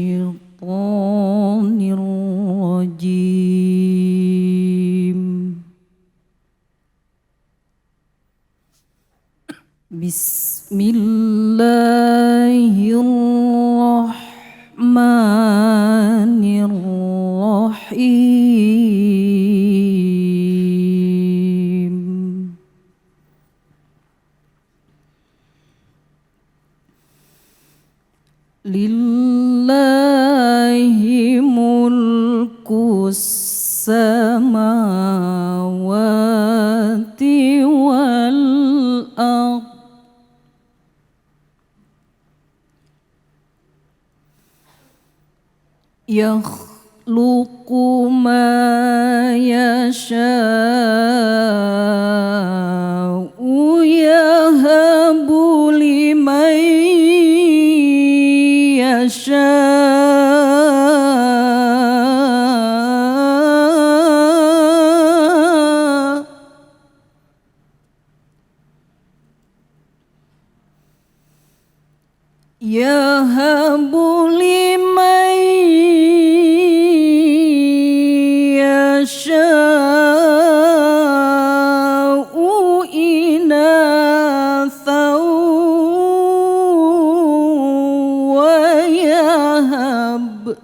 الشيطان الرجيم. بسم الله الرحمن الرحيم. Lillahi mulkus samawati wal ardh. Yakhluqu ma yasha'u yahabu liman yasha'. Yahabu liman yasha'u inathan wa yahab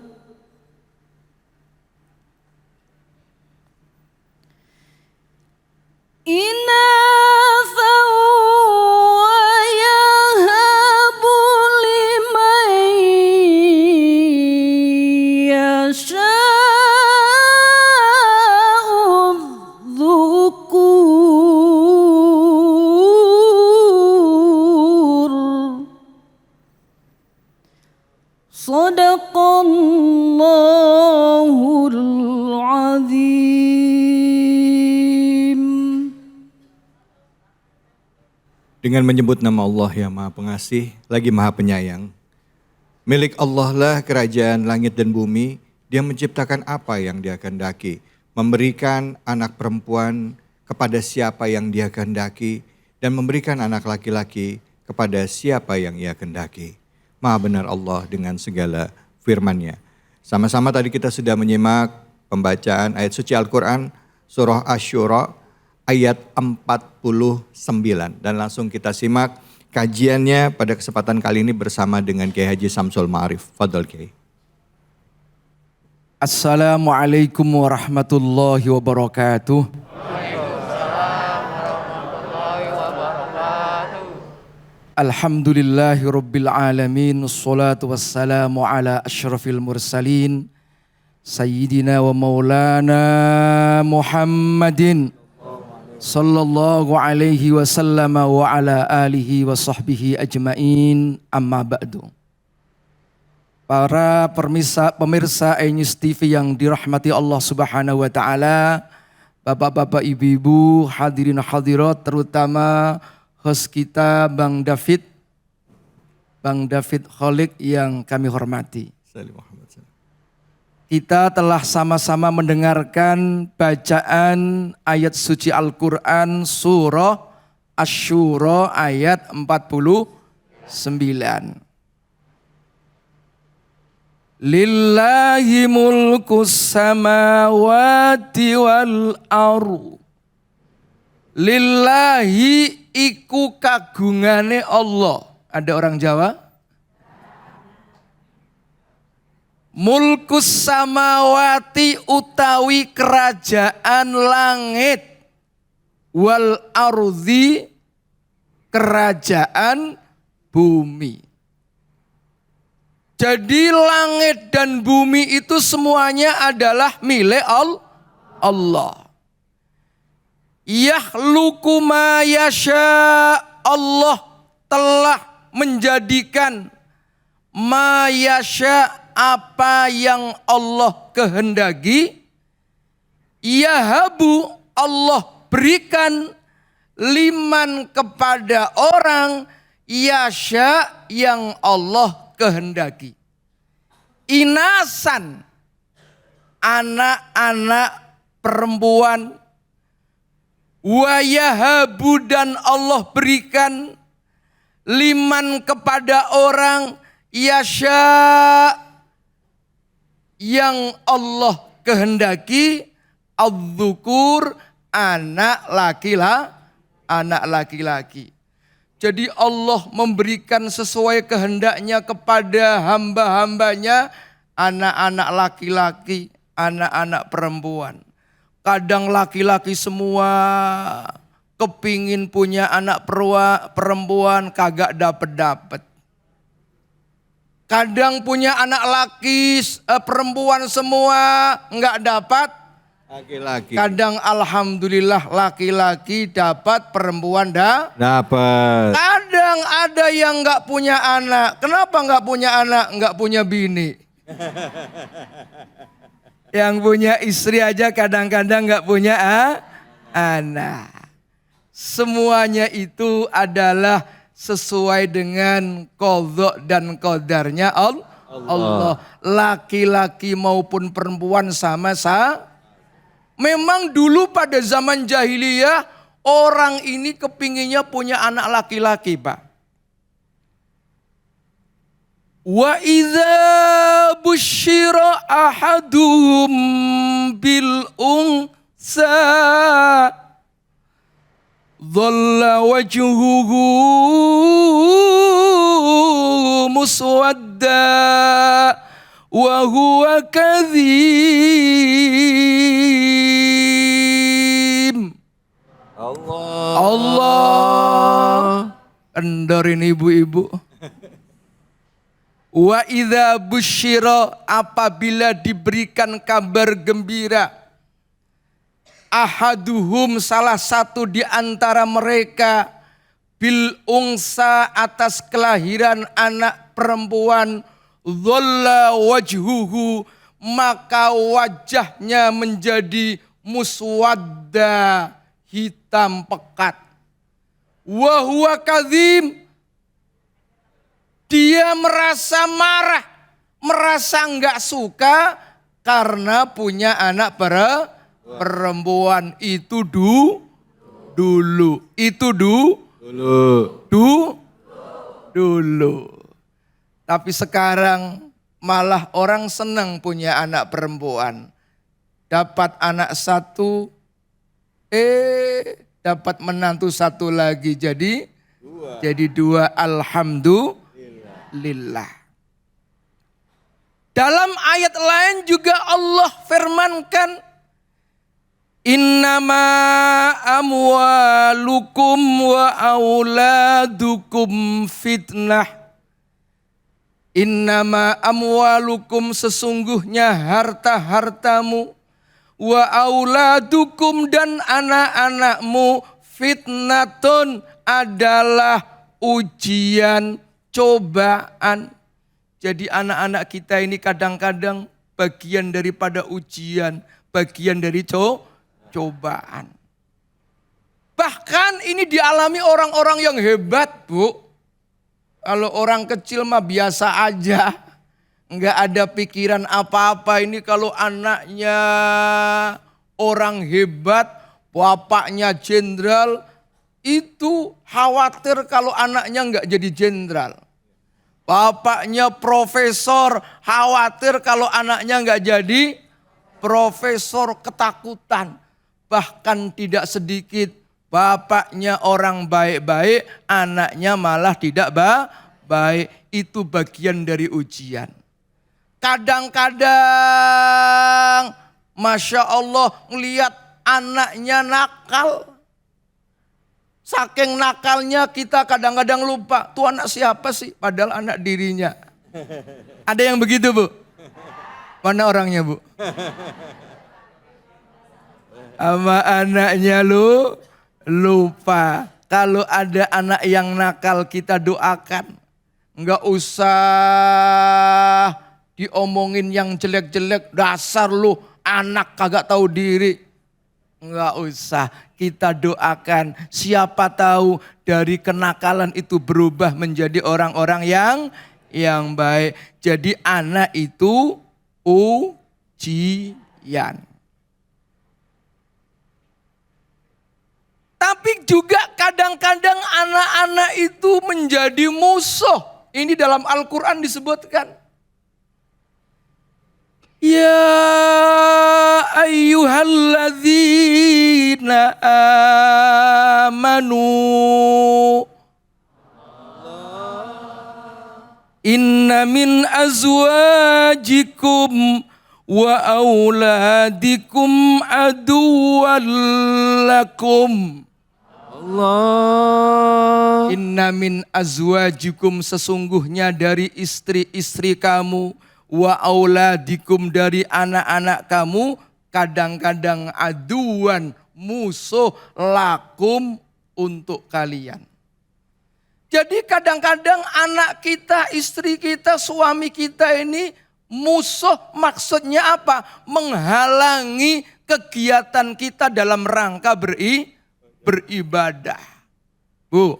inathan wa yahabu liman yasha'u dhukur. Sadaqallahul azim. Dengan menyebut nama Allah yang Maha Pengasih, lagi Maha Penyayang. Milik Allah lah kerajaan langit dan bumi, Dia menciptakan apa yang Dia kehendaki, memberikan anak perempuan kepada siapa yang Dia kehendaki, dan memberikan anak laki-laki kepada siapa yang Ia kehendaki. Maha benar Allah dengan segala firman-Nya. Sama-sama tadi kita sudah menyimak pembacaan ayat suci Al-Quran, surah Asy-Syura, ayat 49, dan langsung kita simak kajiannya pada kesempatan kali ini bersama dengan Kiai Haji Samsul Ma'arif. Fadhol Kiai. Assalamualaikum warahmatullahi wabarakatuh. Alhamdulillahi rabbil alamin, wassalatu wassalamu ala asyrafil mursalin, sayyidina wa maulana Muhammadin sallallahu alaihi wasallam wa ala alihi wa sahbihi ajmain, amma ba'du. Para pemirsa iNews TV yang dirahmati Allah Subhanahu wa taala, Bapak-bapak, ibu-ibu, hadirin hadirat, terutama host kita Bang David Kholik yang kami hormati. Kita telah sama-sama mendengarkan bacaan ayat suci Al-Quran surah Asy-Syura ayat 49. Lillahi mulkus samawati wal ardh. Lillahi iku kagungane Allah. Ada orang Jawa? Mulkus samawati utawi kerajaan langit, wal ardhi kerajaan bumi. Jadi langit dan bumi itu semuanya adalah milik Allah. Yakhluqu ma yasha, Allah telah menjadikan ma yasha, apa yang Allah kehendaki. Yahabu, Allah berikan liman kepada orang yasha yang Allah kehendaki. Inasan, anak-anak perempuan. Wa yahabu, dan Allah berikan liman kepada orang yasha yang Allah kehendaki adzukur, anak laki-laki. Jadi Allah memberikan sesuai kehendaknya kepada hamba-hambanya anak-anak laki-laki, anak-anak perempuan. Kadang laki-laki semua kepingin punya anak perempuan kagak dapet. Kadang punya anak laki perempuan semua enggak dapat Laki-laki. Kadang alhamdulillah laki-laki dapat, perempuan dapat. Kadang ada yang enggak punya anak. Kenapa enggak punya anak? Enggak punya bini. Yang punya istri aja kadang-kadang enggak punya anak. Semuanya itu adalah sesuai dengan qadha dan qadarnya Allah. Laki-laki maupun perempuan sama-sama. Memang dulu pada zaman jahiliyah orang ini kepinginnya punya anak laki-laki, Pak. Wa idza busyira ahaduhum bil unsa dhalla wajhuhu muswadda wa huwa kadhim. Allah. Kendor ini ibu-ibu. Wa idza busyira, apabila diberikan kabar gembira, ahaduhum, salah satu di antara mereka, bil unsa, atas kelahiran anak perempuan, dhalla wajhuhu, maka wajahnya menjadi muswadda, hitam pekat. Wa huwa kadhim, dia merasa marah, merasa enggak suka karena punya anak perempuan. Itu dulu. Tapi sekarang malah orang senang punya anak perempuan. Dapat anak satu, dapat menantu satu lagi, jadi dua. Alhamdulillah. Dalam ayat lain juga Allah firmankan, innama amwalukum wa auladukum fitnah. Innama amwalukum, sesungguhnya harta-hartamu, wa auladukum, dan anak-anakmu, fitnatun, adalah ujian, cobaan. Jadi anak-anak kita ini kadang-kadang bagian daripada ujian, bagian dari cobaan. Bahkan ini dialami orang-orang yang hebat, Bu. Kalau orang kecil mah biasa aja, enggak ada pikiran apa-apa. Ini kalau anaknya orang hebat, bapaknya jenderal, itu khawatir kalau anaknya enggak jadi jenderal. Bapaknya profesor, khawatir kalau anaknya enggak jadi profesor, ketakutan. Bahkan tidak sedikit bapaknya orang baik-baik, anaknya malah tidak baik. Itu bagian dari ujian. Kadang-kadang Masya Allah ngelihat anaknya nakal. Saking nakalnya kita kadang-kadang lupa, tuh anak siapa sih? Padahal anak dirinya. Ada yang begitu, Bu? Mana orangnya, Bu? Sama anaknya lupa. Kalau ada anak yang nakal kita doakan. Enggak usah diomongin yang jelek-jelek. Dasar lu anak kagak tahu diri. Enggak usah. Kita doakan. Siapa tahu dari kenakalan itu berubah menjadi orang-orang yang baik. Jadi anak itu ujian. Tapi juga kadang-kadang anak-anak itu menjadi musuh. Ini dalam Al-Quran disebutkan. Ya ayyuhalladzina amanu inna min azwajikum wa auladikum aduwwan lakum. Allah. Inna min azwajikum, sesungguhnya dari istri-istri kamu, wa auladikum, dari anak-anak kamu, kadang-kadang aduan, musuh, lakum, untuk kalian. Jadi kadang-kadang anak kita, istri kita, suami kita ini musuh, maksudnya apa? Menghalangi kegiatan kita dalam rangka beribadah. Bu,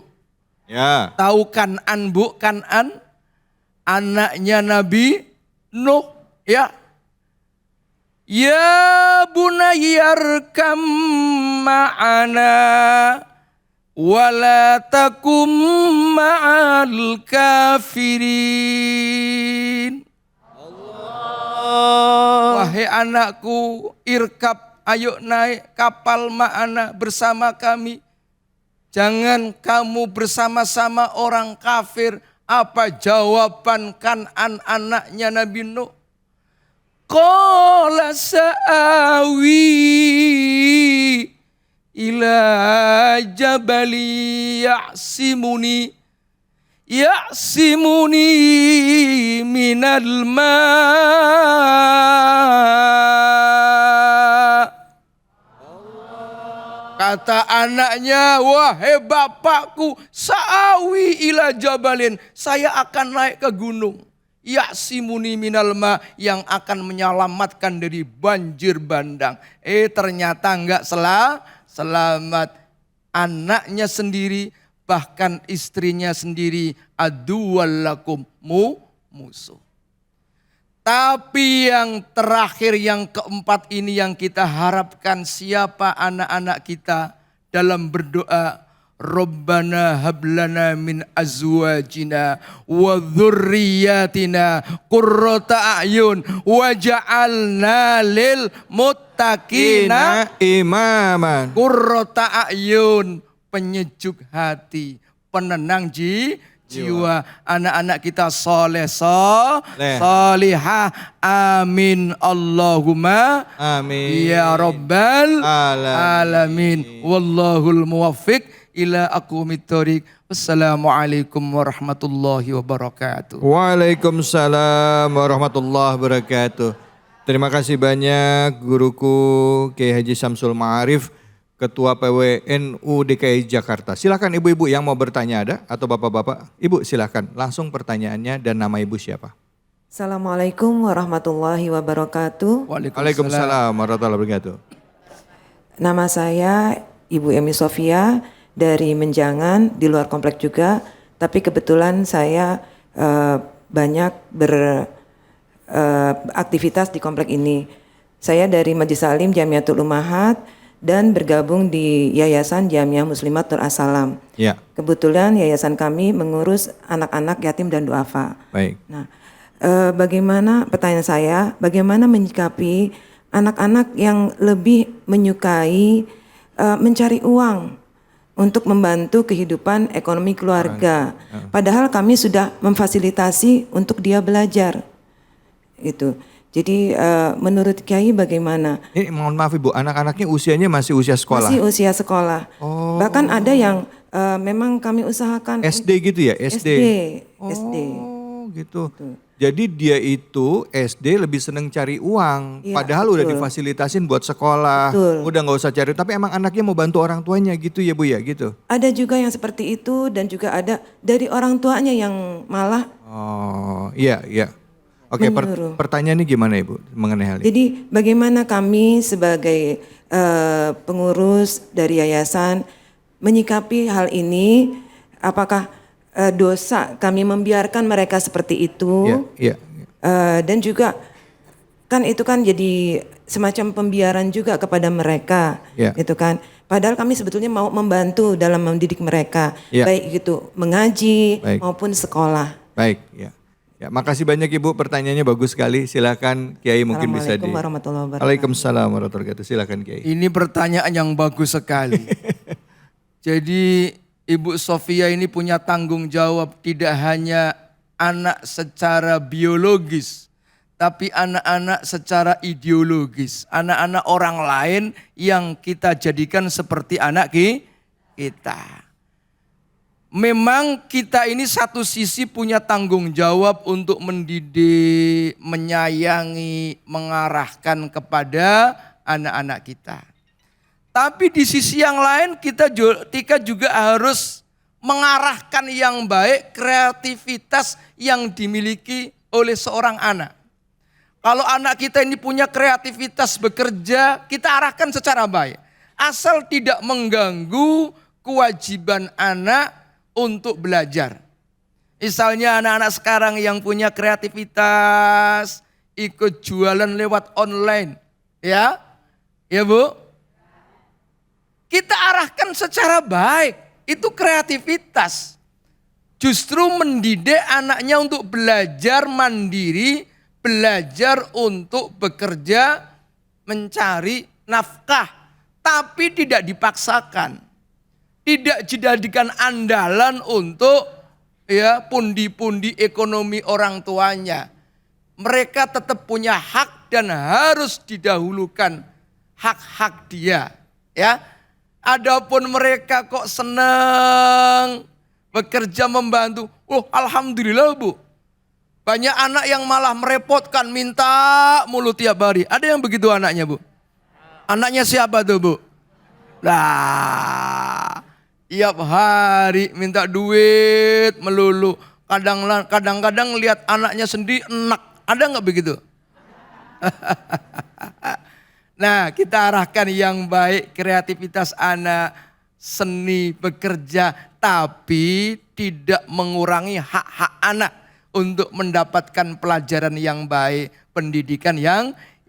Ya. tahu Kan'an, Bu? Kan'an anaknya Nabi Nuh, ya. Ya bunayyarkam ma'ana wala takum ma'al kafirin. Wahai anakku, irkab, ayo naik kapal ma'ana, bersama kami. Jangan kamu bersama-sama orang kafir. Apa jawaban Kan'an anaknya Nabi Nuh? Qala sa'awi ila jabali ya'simuni minal ma'. Kata anaknya, wahai bapakku, sa'awi ila jabalin, saya akan naik ke gunung. Ya'simuni minal ma, yang akan menyelamatkan dari banjir bandang. Ternyata enggak selamat. Anaknya sendiri, bahkan istrinya sendiri, aduwwan lakum, musuh. Tapi yang terakhir, yang keempat ini yang kita harapkan, siapa anak-anak kita dalam berdoa, Rabbana hablana min azwajina wa dzurriyyatina qurrata a'yun waj'alna lil muttaqina imaman. Qurrata a'yun, penyejuk hati, penenang jiwa. Anak-anak kita soleh, solihah. Amin. Allahumma Amin. ya rabbal alamin. Wallahul muwaffiq ila aqwamit thoriq. Wassalamualaikum warahmatullahi wabarakatuh. Waalaikumsalam warahmatullahi wabarakatuh. Terima kasih banyak guruku Kiai Haji Syamsul Ma'arif, Ketua PWNU DKI Jakarta. Silakan ibu-ibu yang mau bertanya ada, atau bapak-bapak. Ibu silakan langsung pertanyaannya dan nama ibu siapa. Assalamualaikum warahmatullahi wabarakatuh. Waalaikumsalam warahmatullahi wabarakatuh. Nama saya Ibu Emi Sofia dari Menjangan, di luar komplek juga. Tapi kebetulan saya banyak beraktivitas di komplek ini. Saya dari Majelis Alim Jamiatul Ummahat dan bergabung di Yayasan Jamiah Muslimat Nur As-Salam. Ya. Kebetulan yayasan kami mengurus anak-anak yatim dan duafa. Baik. Nah, pertanyaan saya, bagaimana menyikapi anak-anak yang lebih menyukai mencari uang untuk membantu kehidupan ekonomi keluarga. Padahal kami sudah memfasilitasi untuk dia belajar. Gitu. Jadi menurut Kiai bagaimana? Ini mohon maaf Ibu, anak-anaknya usianya masih usia sekolah? Masih usia sekolah. Oh. Bahkan ada yang memang kami usahakan. SD gitu ya? SD? SD. Oh gitu. Jadi dia itu SD lebih seneng cari uang. Ya, padahal betul. udah difasilitasin buat sekolah. Betul. Udah gak usah cari. Tapi emang anaknya mau bantu orang tuanya gitu ya Bu ya gitu? Ada juga yang seperti itu dan juga ada dari orang tuanya yang malah. Oh iya iya. Oke, Menyuruh. pertanyaannya gimana Ibu mengenai hal ini? Jadi bagaimana kami sebagai pengurus dari yayasan menyikapi hal ini? Apakah dosa kami membiarkan mereka seperti itu? Iya. Dan juga kan itu kan jadi semacam pembiaran juga kepada mereka, gitu kan? Padahal kami sebetulnya mau membantu dalam mendidik mereka, baik itu mengaji maupun sekolah. Baik, ya. Ya, makasih banyak Ibu, pertanyaannya bagus sekali. Silakan Kiai mungkin bisa Assalamualaikum warahmatullahi wabarakatuh. Waalaikumsalam warahmatullahi wabarakatuh. Silakan Kiai. Ini pertanyaan yang bagus sekali. Jadi Ibu Sofia ini punya tanggung jawab tidak hanya anak secara biologis, tapi anak-anak secara ideologis. Anak-anak orang lain yang kita jadikan seperti anak kita. Memang kita ini satu sisi punya tanggung jawab untuk mendidik, menyayangi, mengarahkan kepada anak-anak kita. Tapi di sisi yang lain kita juga harus mengarahkan yang baik kreativitas yang dimiliki oleh seorang anak. Kalau anak kita ini punya kreativitas bekerja, kita arahkan secara baik. Asal tidak mengganggu kewajiban anak untuk belajar. Misalnya anak-anak sekarang yang punya kreativitas ikut jualan lewat online, ya Bu. Kita arahkan secara baik, itu kreativitas. Justru mendidik anaknya untuk belajar mandiri, belajar untuk bekerja, mencari nafkah, tapi tidak dipaksakan. Tidak dijadikan andalan untuk pundi-pundi ekonomi orang tuanya. Mereka tetap punya hak dan harus didahulukan hak-hak dia. Ya, adapun mereka kok senang bekerja membantu. Oh, alhamdulillah Bu. Banyak anak yang malah merepotkan, minta mulu tiap hari. Ada yang begitu anaknya Bu? Anaknya siapa tuh Bu? Nah, tiap hari minta duit melulu. Kadang-kadang lihat anaknya sendiri enak. Ada nggak begitu? Nah, kita arahkan yang baik, kreativitas anak, seni, bekerja, tapi tidak mengurangi hak-hak anak untuk mendapatkan pelajaran yang baik, pendidikan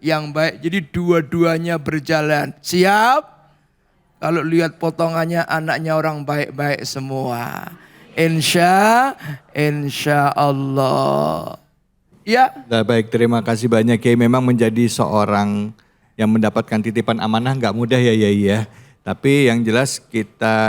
yang baik. Jadi dua-duanya berjalan. Siap? Kalau lihat potongannya anaknya orang baik-baik semua. Insya Allah. Ya. Nah, baik, terima kasih banyak Kiai. Memang menjadi seorang yang mendapatkan titipan amanah nggak mudah ya. Tapi yang jelas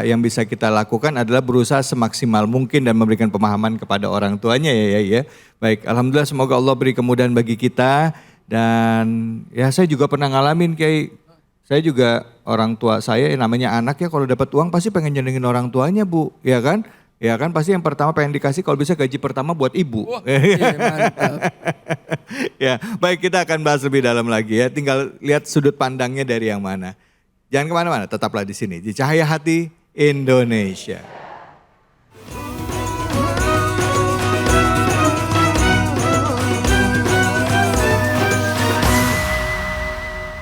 yang bisa kita lakukan adalah berusaha semaksimal mungkin dan memberikan pemahaman kepada orang tuanya ya. Baik, alhamdulillah semoga Allah beri kemudahan bagi kita. Dan ya saya juga pernah ngalamin Kiai. Saya juga orang tua saya namanya anak ya kalau dapat uang pasti pengen nyenengin orang tuanya Bu, ya kan? Ya kan pasti yang pertama pengen dikasih kalau bisa gaji pertama buat ibu. Wah, iya, mantap. Ya, baik kita akan bahas lebih dalam lagi ya. Tinggal lihat sudut pandangnya dari yang mana. Jangan kemana-mana, tetaplah di sini di Cahaya Hati Indonesia.